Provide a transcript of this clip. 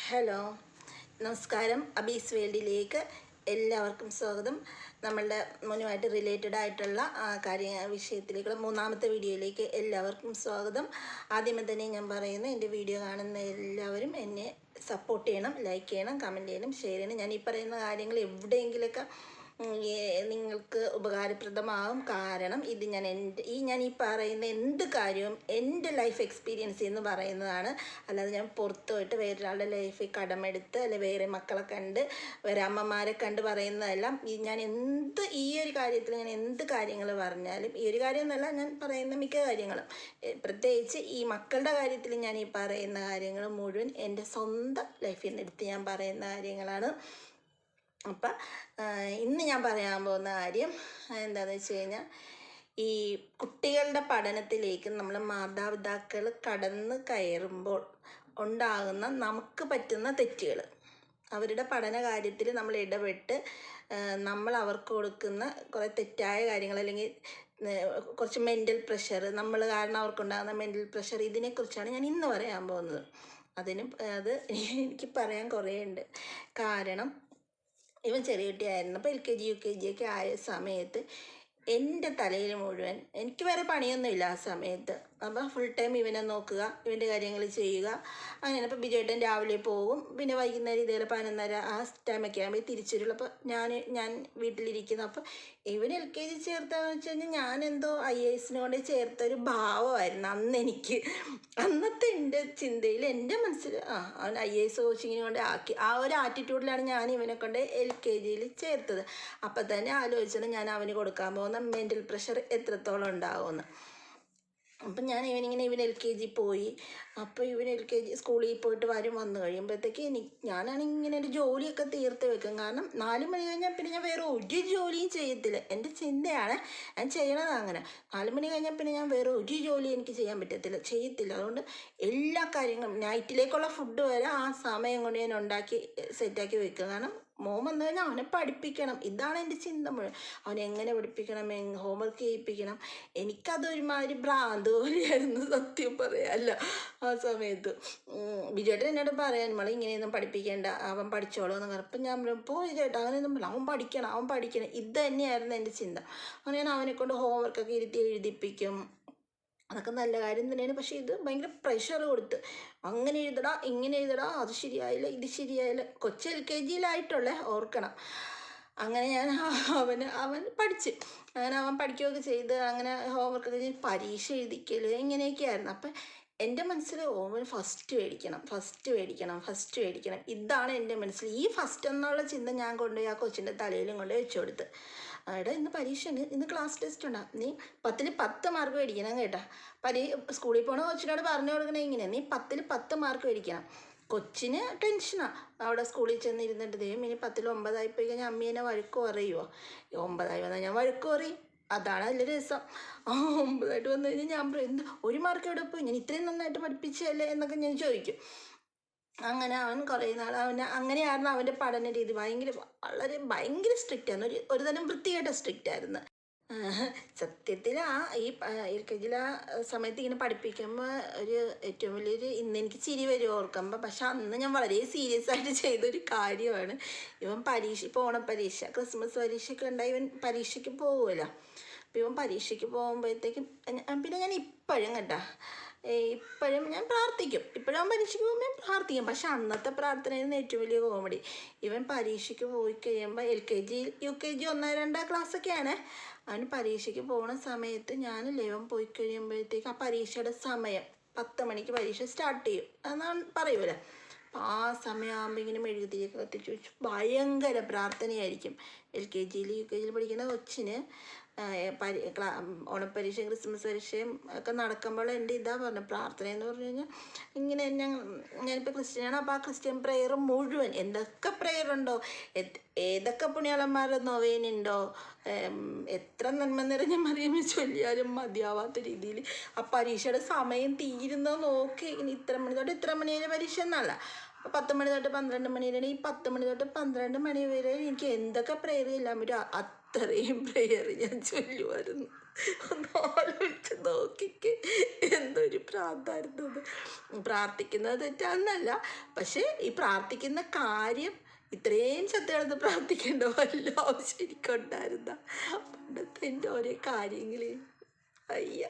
Hello, നമസ്കാരം. അബീസ് വേൾഡിലേക്ക് എല്ലാവർക്കും സ്വാഗതം. നമ്മളുടെ മുനുമായിട്ട് റിലേറ്റഡ് ആയിട്ടുള്ള വിഷയത്തിലേക്കുള്ള മൂന്നാമത്തെ വീഡിയോയിലേക്ക് എല്ലാവർക്കും സ്വാഗതം. ആദ്യമേ തന്നെ ഞാൻ പറയുന്നു, എൻ്റെ വീഡിയോ കാണുന്ന എല്ലാവരും എന്നെ സപ്പോർട്ട് ചെയ്യണം, ലൈക്ക് ചെയ്യണം, കമൻറ്റ് ചെയ്യണം, ഷെയർ ചെയ്യണം. ഞാൻ ഈ പറയുന്ന കാര്യങ്ങൾ എവിടെയെങ്കിലുമൊക്കെ നിങ്ങൾക്ക് ഉപകാരപ്രദമാകും. കാരണം ഇത് ഞാൻ ഈ പറയുന്ന എന്ത് കാര്യവും എൻ്റെ ലൈഫ് എക്സ്പീരിയൻസ് എന്ന് പറയുന്നതാണ്. അല്ലാതെ ഞാൻ പുറത്ത് പോയിട്ട് വേറൊരാളുടെ ലൈഫിൽ കടമെടുത്ത് അല്ലെ വേറെ മക്കളെ കണ്ട് വേറെ അമ്മമാരെ കണ്ട് പറയുന്നതല്ല. ഞാൻ ഈ ഒരു കാര്യത്തിൽ ഞാൻ എന്ത് കാര്യങ്ങൾ പറഞ്ഞാലും, ഈ ഒരു കാര്യം എന്നല്ല, ഞാൻ പറയുന്ന മിക്ക കാര്യങ്ങളും, പ്രത്യേകിച്ച് ഈ മക്കളുടെ കാര്യത്തിൽ ഞാൻ ഈ പറയുന്ന കാര്യങ്ങൾ മുഴുവൻ എൻ്റെ സ്വന്തം ലൈഫിൽ നിന്ന് എടുത്ത് ഞാൻ പറയുന്ന കാര്യങ്ങളാണ്. അപ്പം ഇന്ന് ഞാൻ പറയാൻ പോകുന്ന കാര്യം എന്താണെന്ന് വെച്ച് കഴിഞ്ഞാൽ, ഈ കുട്ടികളുടെ പഠനത്തിലേക്ക് നമ്മൾ മാതാപിതാക്കൾ കടന്ന് കയറുമ്പോൾ ഉണ്ടാകുന്ന നമുക്ക് പറ്റുന്ന തെറ്റുകൾ. അവരുടെ പഠന കാര്യത്തിൽ നമ്മൾ ഇടപെട്ട് നമ്മൾ അവർക്ക് കൊടുക്കുന്ന കുറേ തെറ്റായ കാര്യങ്ങൾ, അല്ലെങ്കിൽ കുറച്ച് മെൻ്റൽ പ്രഷർ, നമ്മൾ കാരണം അവർക്കുണ്ടാകുന്ന മെൻ്റൽ പ്രഷർ, ഇതിനെക്കുറിച്ചാണ് ഞാൻ ഇന്ന് പറയാൻ പോകുന്നത്. അത് എനിക്ക് പറയാൻ കുറേ ഉണ്ട്. കാരണം ഇവൻ ചെറിയ കുട്ടിയായിരുന്നപ്പോൾ LKG UKG ഒക്കെ ആയ സമയത്ത് എൻ്റെ തലയിൽ മുഴുവൻ, എനിക്ക് വേറെ പണിയൊന്നുമില്ല ആ സമയത്ത്. അപ്പോൾ ഫുൾ ടൈം ഇവനെ നോക്കുക, ഇവൻ്റെ കാര്യങ്ങൾ ചെയ്യുക, അങ്ങനെ. അപ്പോൾ ബിജുവേട്ടൻ രാവിലെ പോകും, പിന്നെ വൈകുന്നേരം ഇതേപോലെ 11:30 ആ ടൈമൊക്കെ ആകുമ്പോൾ തിരിച്ചു വരുള്ളൂ. അപ്പോൾ ഞാൻ വീട്ടിലിരിക്കുന്നു. അപ്പോൾ ഇവൻ LKG ചേർത്താന്ന് വെച്ച് കഴിഞ്ഞാൽ ഞാൻ എന്തോ IAS കൊണ്ട് ചേർത്തൊരു ഭാവമായിരുന്നു അന്ന് എനിക്ക്. അന്നത്തെ എൻ്റെ ചിന്തയിൽ, എൻ്റെ മനസ്സിൽ അവൻ IAS കോച്ചിങ്ങിന് കൊണ്ട് ആക്കി, ആ ഒരു ആറ്റിറ്റ്യൂഡിലാണ് ഞാൻ ഇവനെ കൊണ്ട് LKGയിൽ ചേർത്തത്. അപ്പം തന്നെ ആലോചിച്ചത് ഞാൻ അവന് കൊടുക്കാൻ പോകുന്ന മെൻ്റൽ പ്രഷർ എത്രത്തോളം ഉണ്ടാകുമെന്ന്. അപ്പം ഇവൻ LKG പോയി. അപ്പോൾ ഇവൻ LKG സ്കൂളിൽ പോയിട്ട് വന്നു കഴിയുമ്പോഴത്തേക്ക് ഞാനാണെങ്കിൽ ഇങ്ങനെ ഒരു ജോലിയൊക്കെ തീർത്ത് വെക്കും. കാരണം 4 മണി കഴിഞ്ഞാൽ പിന്നെ ഞാൻ വേറെ ഒരു ജോലിയും ചെയ്യത്തില്ല. എൻ്റെ ചിന്തയാണ്, ഞാൻ ചെയ്യണത് അങ്ങനെ. 4 മണി കഴിഞ്ഞാൽ പിന്നെ ഞാൻ വേറെ ഒരു ജോലി എനിക്ക് ചെയ്യത്തില്ല. അതുകൊണ്ട് എല്ലാ കാര്യങ്ങളും, നൈറ്റിലേക്കുള്ള ഫുഡ് വരെ ആ സമയം കൊണ്ട് ഞാൻ ഉണ്ടാക്കി സെറ്റാക്കി വെക്കും. കാരണം മോൻ വന്നു കഴിഞ്ഞാൽ അവനെ പഠിപ്പിക്കണം, ഇതാണ് എൻ്റെ ചിന്ത മുഴുവൻ. അവനെ എങ്ങനെ പഠിപ്പിക്കണം, ഹോംവർക്ക് ചെയ്യിപ്പിക്കണം. എനിക്കതൊരുമാതിരി ഭ്രാന്ത് പോലെയായിരുന്നു, സത്യം പറയാമല്ല. ആ സമയത്ത് ബിജുവേട്ടൻ എന്നോട് പറയാൻ, നമ്മൾ ഇങ്ങനെയൊന്നും പഠിപ്പിക്കേണ്ട, അവൻ പഠിച്ചോളൂ എന്ന് പറഞ്ഞപ്പോൾ ഞാൻ പോയി ചേട്ടാ, അങ്ങനെയൊന്നും പറയില്ല, അവൻ പഠിക്കണം. ഇത് തന്നെയായിരുന്നു എൻ്റെ ചിന്ത. അങ്ങനെ ഞാൻ അവനെ കൊണ്ട് ഹോംവർക്കൊക്കെ ഇരുത്തി എഴുതിപ്പിക്കും. അതൊക്കെ നല്ല കാര്യം തന്നെയാണ്. പക്ഷേ ഇത് ഭയങ്കര പ്രഷർ കൊടുത്ത്, അങ്ങനെ എഴുതടാ, ഇങ്ങനെ എഴുതടാ, അത് ശരിയായില്ല, ഇത് ശരിയായില്ല. കൊച്ചു LKGയിലായിട്ടുള്ളേ, ഓർക്കണം. അങ്ങനെ അവൻ പഠിച്ച്, അങ്ങനെ അവൻ പഠിക്കുകയൊക്കെ ചെയ്ത്, അങ്ങനെ ഹോംവർക്കൊക്കെ ചെയ്ത് പരീക്ഷ എഴുതിക്കൽ ഇങ്ങനെയൊക്കെയായിരുന്നു. അപ്പം എൻ്റെ മനസ്സിൽ ഓവൻ ഫസ്റ്റ് മേടിക്കണം, ഇതാണ് എൻ്റെ മനസ്സിൽ. ഈ ഫസ്റ്റ് എന്നുള്ള ചിന്ത ഞാൻ കൊണ്ടുപോയി ആ കൊച്ചിൻ്റെ തലയിലും കൊണ്ട് വെച്ചു കൊടുത്ത്. അവിടെ ഇന്ന് പരീക്ഷയുണ്ട്, ഇന്ന് ക്ലാസ് ടെസ്റ്റ് ഉണ്ടാകും, നീ 10ൽ 10 മാർക്ക് മേടിക്കണം കേട്ടോ. സ്കൂളിൽ പോകണ കൊച്ചിനോട് പറഞ്ഞു കൊടുക്കണേ, ഇങ്ങനെ നീ 10ൽ 10 മാർക്ക് മേടിക്കണം. കൊച്ചിന് ടെൻഷനാണ്. അവിടെ സ്കൂളിൽ ചെന്നിരുന്നിട്ട് ഇനി 10ൽ 9 ആയിപ്പോയി കഴിഞ്ഞാൽ അമ്മ എന്നെ വഴക്ക് പറയുമോ? 9 വന്നാൽ ഞാൻ വഴക്ക് പറയും, അതാണ് അതിൻ്റെ രസം. 9 വന്നു കഴിഞ്ഞാൽ ഞാൻ പറയും, എന്ത് 1 മാർക്ക് എവിടെ പോയി, ഞാൻ ഇത്രയും നന്നായിട്ട് പഠിപ്പിച്ചല്ലേ എന്നൊക്കെ ഞാൻ ചോദിക്കും. അങ്ങനെ അവൻ കുറേ നാൾ അങ്ങനെയായിരുന്നു അവൻ്റെ പഠന രീതി. ഭയങ്കര സ്ട്രിക്റ്റ് ആയിരുന്നു, ഒരു തരം വൃത്തികെട്ട സ്ട്രിക്റ്റ് ആയിരുന്നു. സത്യത്തിൽ ഈ LKGയിൽ ആ സമയത്ത് ഇങ്ങനെ പഠിപ്പിക്കുമ്പോൾ ഏറ്റവും വലിയൊരു, ഇന്ന് എനിക്ക് ചിരി വരും ഓർക്കുമ്പോൾ. പക്ഷെ അന്ന് ഞാൻ വളരെ സീരിയസ് ആയിട്ട് ചെയ്തൊരു കാര്യമാണ്. ഇവൻ ഇപ്പോൾ ഓണപ്പരീക്ഷ, ക്രിസ്മസ് പരീക്ഷയൊക്കെ ഉണ്ടായി, ഇവൻ പരീക്ഷയ്ക്ക് പോകുമല്ലോ. അപ്പോൾ ഇവൻ പരീക്ഷയ്ക്ക് പോകുമ്പോഴത്തേക്കും പിന്നെ ഞാൻ ഇപ്പോഴും ഞാൻ പ്രാർത്ഥിക്കും. ഇപ്പോഴും പരീക്ഷയ്ക്ക് പോകുമ്പോൾ ഞാൻ പ്രാർത്ഥിക്കും. പക്ഷെ അന്നത്തെ പ്രാർത്ഥനയായിരുന്നു ഏറ്റവും വലിയ കോമഡി. ഇവൻ പരീക്ഷയ്ക്ക് പോയി കഴിയുമ്പോൾ LKG UKG 1, 2 ക്ലാസ്സൊക്കെയാണ്. അവന് പരീക്ഷയ്ക്ക് പോകുന്ന സമയത്ത് ഇവൻ പോയി കഴിയുമ്പോഴത്തേക്ക് ആ പരീക്ഷയുടെ സമയം 10 മണിക്ക് പരീക്ഷ സ്റ്റാർട്ട് ചെയ്യും എന്നാണ് പറയുമല്ലോ. അപ്പോൾ ആ സമയമാകുമ്പോൾ ഇങ്ങനെ മെഴുകുതിരിയൊക്കെ കത്തിച്ച് വെച്ച് ഭയങ്കര പ്രാർത്ഥനയായിരിക്കും. LKGയിൽ UKGയിൽ പഠിക്കുന്ന കൊച്ചിന് ഓണപ്പരീക്ഷയും ക്രിസ്മസ് പരീക്ഷയും ഒക്കെ നടക്കുമ്പോൾ എൻ്റെ ഇതാ പറഞ്ഞത്, പ്രാർത്ഥന എന്ന് പറഞ്ഞു കഴിഞ്ഞാൽ ഇങ്ങനെ ഞാനിപ്പോൾ ക്രിസ്ത്യനാണ്. അപ്പോൾ ആ ക്രിസ്ത്യൻ പ്രെയർ മുഴുവൻ, എന്തൊക്കെ പ്രെയർ ഉണ്ടോ, ഏതൊക്കെ പുണ്യാളന്മാരുടെ നൊവേനുണ്ടോ, എത്ര നന്മ നിറഞ്ഞ മറിയമേ ചൊല്ലിയാലും മതിയാവാത്ത രീതിയിൽ ആ പരീക്ഷയുടെ സമയം തീരുന്നത് നോക്കി, ഇത്ര മണി തൊട്ട് ഇത്ര മണി വരെ പരീക്ഷ എന്നല്ല, 10 മണി തൊട്ട് 12 മണി വരെ. ഈ 10 മണി തൊട്ട് 12 മണി വരെ എനിക്ക് എന്തൊക്കെ പ്രെയർ ചെല്ലാൻ പറ്റും അത്രയും പ്രെയർ ഞാൻ ചൊല്ലുമായിരുന്നു. ഒന്ന് ആലോചിച്ച് നോക്കിക്ക് എന്തൊരു പ്രാന്തായിരുന്നു അത്. പ്രാർത്ഥിക്കുന്നത് തെറ്റാന്നല്ല, പക്ഷേ ഈ പ്രാർത്ഥിക്കുന്ന കാര്യം ഇത്രയും ശക്തികളൊന്നും പ്രാർത്ഥിക്കേണ്ട വല്ല ആവശ്യം എനിക്കുണ്ടായിരുന്ന പണ്ടത്തെ എൻ്റെ ഓരോ കാര്യങ്ങളിൽ അയ്യ.